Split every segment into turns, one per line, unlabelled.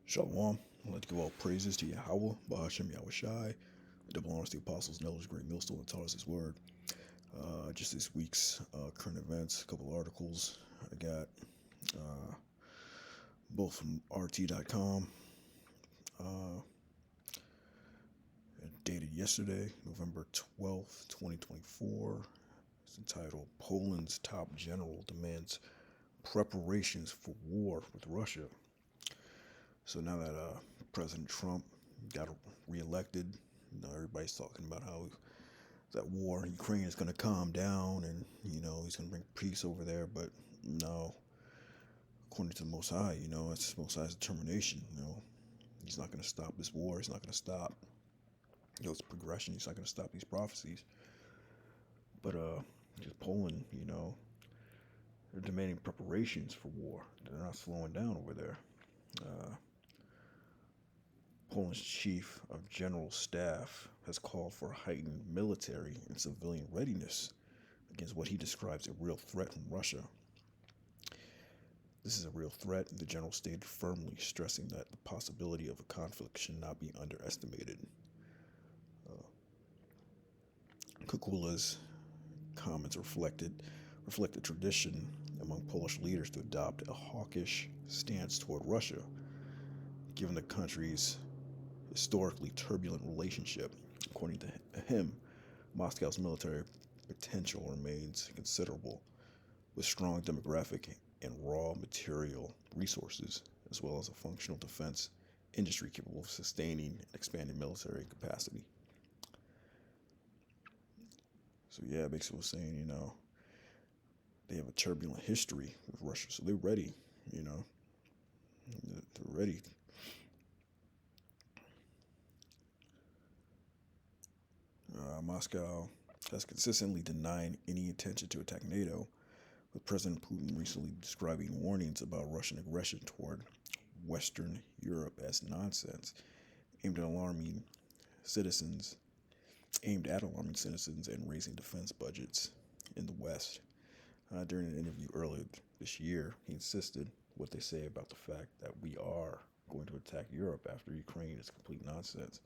Shalom. I'd like to give all praises to Yahweh, Bahashem Yahweh Shai, double honors to the apostles and elders, great millstone that taught us his word. Just this week's current events, a couple of articles I got, uh, both from RT.com, uh, dated yesterday, November 12th, 2024. It's entitled Poland's Top General Demands Preparations for War with Russia. So now that President Trump got reelected, everybody's talking about how that war in Ukraine is going to calm down and, he's going to bring peace over there. But no, according to the Most High, it's Most High's determination. He's not going to stop this war. He's not going to stop, its progression. He's not going to stop these prophecies. But just Poland, they're demanding preparations for war. They're not slowing down over there. Poland's chief of general staff has called for heightened military and civilian readiness against what he describes a real threat from Russia. This is a real threat, the general stated firmly, stressing that the possibility of a conflict should not be underestimated. Kukula's comments reflected tradition among Polish leaders to adopt a hawkish stance toward Russia, given the country's historically turbulent relationship. According to him, Moscow's military potential remains considerable, with strong demographic and raw material resources, as well as a functional defense industry capable of sustaining and expanding military capacity. So yeah, basically was saying, they have a turbulent history with Russia, so they're ready, they're ready. Moscow has consistently denied any intention to attack NATO, with President Putin recently describing warnings about Russian aggression toward Western Europe as nonsense, aimed at alarming citizens, and raising defense budgets in the West. During an interview earlier this year, he insisted what they say about the fact that we are going to attack Europe after Ukraine is complete nonsense.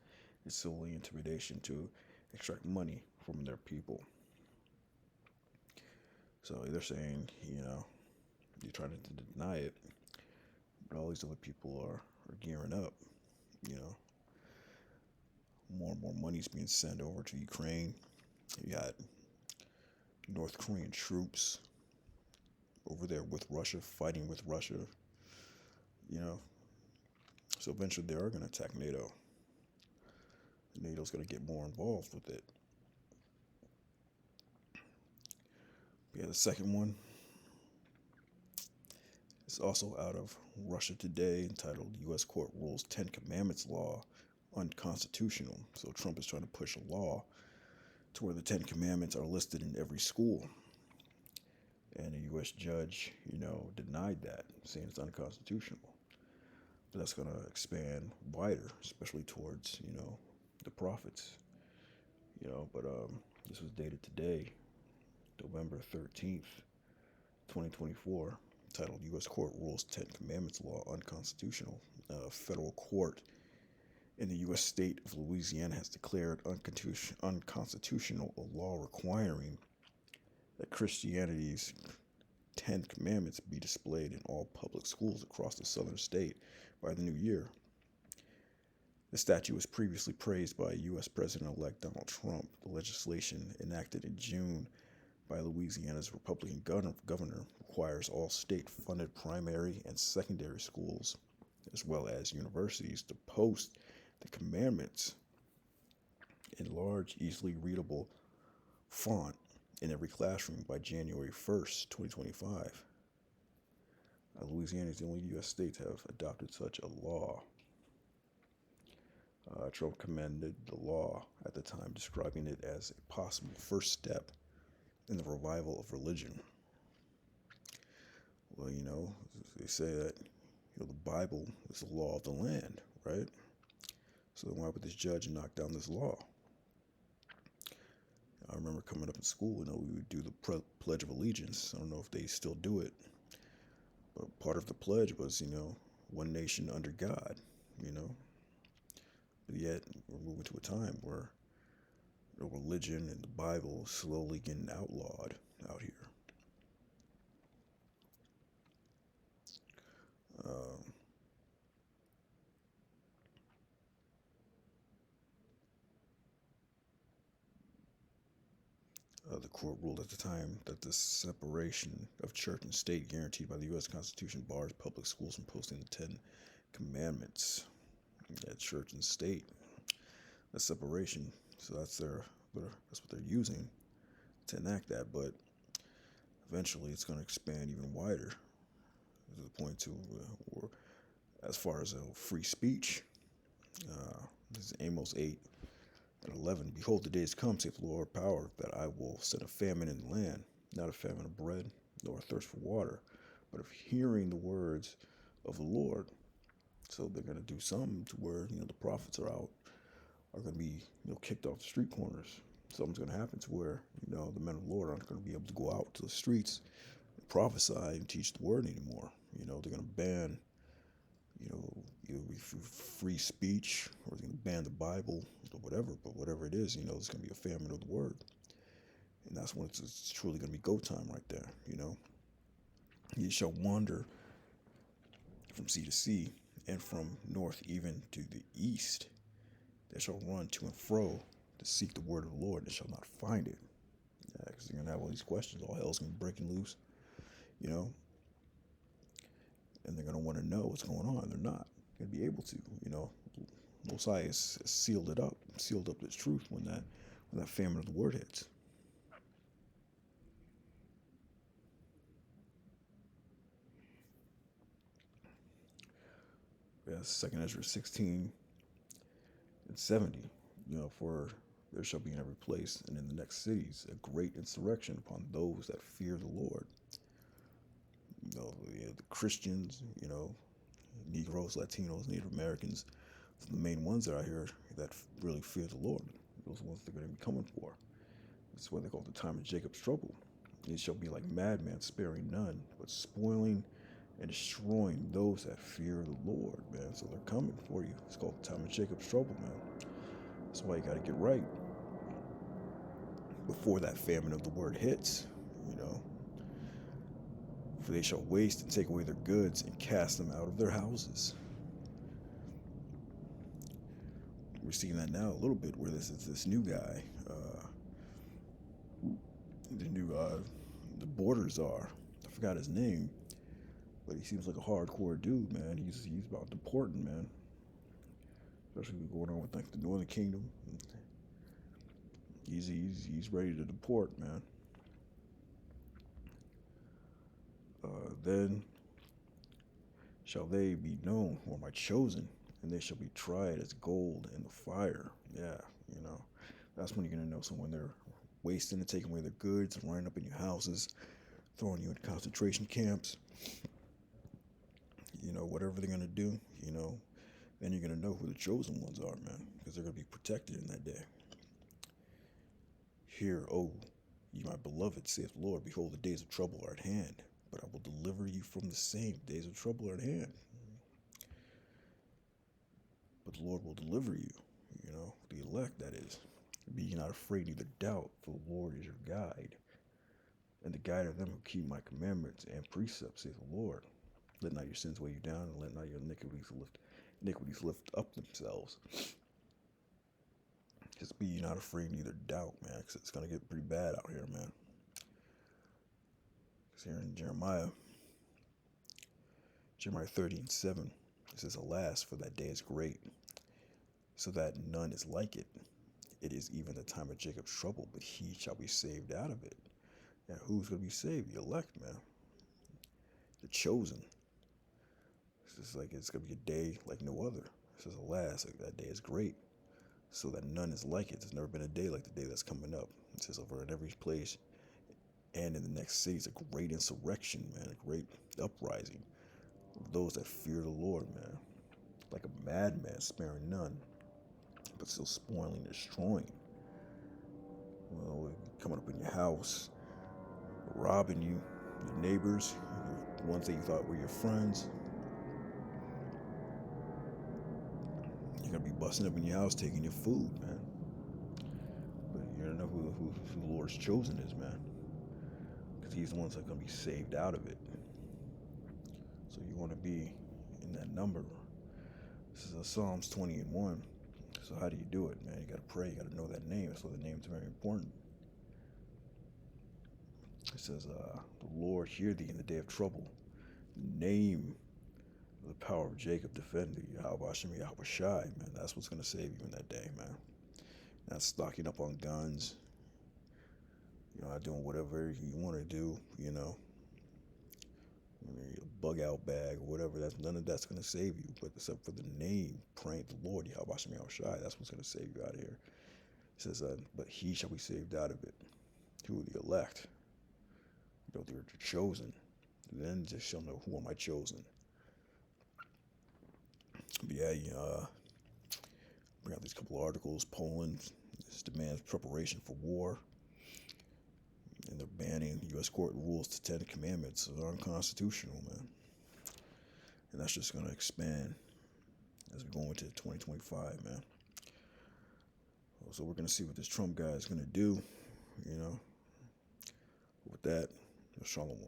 It's solely intimidation to extract money from their people. So they're saying, you're trying to deny it, but all these other people are gearing up. More and more money's being sent over to Ukraine. You got North Korean troops over there with Russia, fighting with Russia. So eventually they are going to attack NATO. NATO's going to get more involved with it. Yeah, the second one is also out of Russia Today, entitled U.S. Court Rules 10 Commandments Law Unconstitutional. So Trump is trying to push a law to where the 10 Commandments are listed in every school. And a U.S. judge, denied that, saying it's unconstitutional. But that's going to expand wider, especially towards, the prophets. But this was dated today, November 13th, 2024, titled U.S. Court Rules 10 Commandments Law Unconstitutional. Federal court in the U.S. state of Louisiana has declared unconstitutional a law requiring that Christianity's 10 Commandments be displayed in all public schools across the southern state by the new year. The statute was previously praised by U.S. President-elect Donald Trump. The legislation enacted in June by Louisiana's Republican governor requires all state-funded primary and secondary schools, as well as universities, to post the commandments in large, easily readable font in every classroom by January 1st, 2025. Louisiana is the only U.S. state to have adopted such a law. Trump commended the law at the time, describing it as a possible first step in the revival of religion. Well, they say that the Bible is the law of the land, right? So why would this judge knock down this law? I remember coming up in school, we would do the Pledge of Allegiance. I don't know if they still do it, but part of the pledge was, one nation under God, you know. But yet we're moving to a time where the religion and the Bible is slowly getting outlawed out here. Um, the court ruled at the time that the separation of church and state guaranteed by the U.S. Constitution bars public schools from posting the Ten Commandments. Yeah, church and state, that separation. So that's what they're using to enact that. But eventually, it's going to expand even wider to the point to, or as far as free speech. This is Amos 8:11. Behold, the days come, saith the Lord power, that I will send a famine in the land, not a famine of bread, nor a thirst for water, but of hearing the words of the Lord. So they're going to do something to where, the prophets are going to be, kicked off the street corners. Something's going to happen to where, the men of the Lord aren't going to be able to go out to the streets and prophesy and teach the word anymore. They're going to ban, either free speech, or they're going to ban the Bible or whatever. But whatever it is, it's going to be a famine of the word. And that's when it's truly going to be go time right there, Ye shall wander from sea to sea, and from north even to the east. They shall run to and fro to seek the word of the Lord, and shall not find it. Because they're going to have all these questions. All hell's going to be breaking loose, and they're going to want to know what's going on. They're not going to be able to, Most High has sealed up this truth when that famine of the word hits. Yes, 2 Ezra 16:70. For there shall be in every place and in the next cities a great insurrection upon those that fear the Lord. The Christians, Negroes, Latinos, Native Americans, the main ones that are here that really fear the Lord. Those ones they're going to be coming for. That's why they call it the time of Jacob's trouble. It shall be like madmen, sparing none, but spoiling and destroying those that fear the Lord, man. So they're coming for you. It's called the time of Jacob's trouble, man. That's why you got to get right before that famine of the word hits, For they shall waste and take away their goods and cast them out of their houses. We're seeing that now a little bit, where this new guy, the border czar. I forgot his name, but he seems like a hardcore dude, man. He's about deporting, man. Especially going on with like the Northern Kingdom. He's ready to deport, man. Then shall they be known, or my chosen, and they shall be tried as gold in the fire. Yeah, that's when you're gonna know someone they're wasting and taking away their goods and running up in your houses, throwing you in concentration camps. Whatever they're gonna do, then you're gonna know who the chosen ones are, man, because they're gonna be protected in that day. Hear, O ye my beloved, saith the Lord, behold, the days of trouble are at hand, but I will deliver you from the same. Days of trouble are at hand. But the Lord will deliver you, the elect, that is. Be ye not afraid, neither doubt, for the Lord is your guide, and the guide of them who keep my commandments and precepts, saith the Lord. Let not your sins weigh you down, and let not your iniquities lift up themselves. Just be ye not afraid, neither doubt, man, because it's going to get pretty bad out here, man. Because here in Jeremiah 30:7, it says, alas, for that day is great, so that none is like it. It is even the time of Jacob's trouble, but he shall be saved out of it. Yeah, who's going to be saved? The elect, man. The chosen. It's like it's going to be a day like no other. It says, alas, like that day is great, so that none is like it. There's never been a day like the day that's coming up. It says, over in every place and in the next city is a great insurrection, man, a great uprising of those that fear the Lord, man. Like a madman, sparing none, but still spoiling and destroying. Coming up in your house, robbing you, your neighbors, the ones that you thought were your friends. They're gonna be busting up in your house, taking your food, man. But you don't know who the Lord's chosen is, man, because He's the ones that are gonna be saved out of it. So you want to be in that number. This is Psalms 20:1. So how do you do it, man? You gotta pray. You gotta know that name. So the name's very important. It says, "The Lord hear thee in the day of trouble. The name of the power of Jacob defend thee." Yahweh Hashem Yahweh Shai, man. That's what's gonna save you in that day, man. Not stocking up on guns. Not doing whatever you want to do. Your bug out bag or whatever. That's none of that's gonna save you. But except for the name, praying to the Lord, Yahweh Hashem Yahweh Shai. That's what's gonna save you out of here. It says, "But he shall be saved out of it." Who are the elect? They're chosen. Then just shall know, who am I chosen? But yeah, bring out these couple articles. Poland demands preparation for war, and they're banning U.S. court rules to 10 commandments are unconstitutional, man. And that's just going to expand as we go into 2025, man. So we're going to see what this Trump guy is going to do, With that, shalom.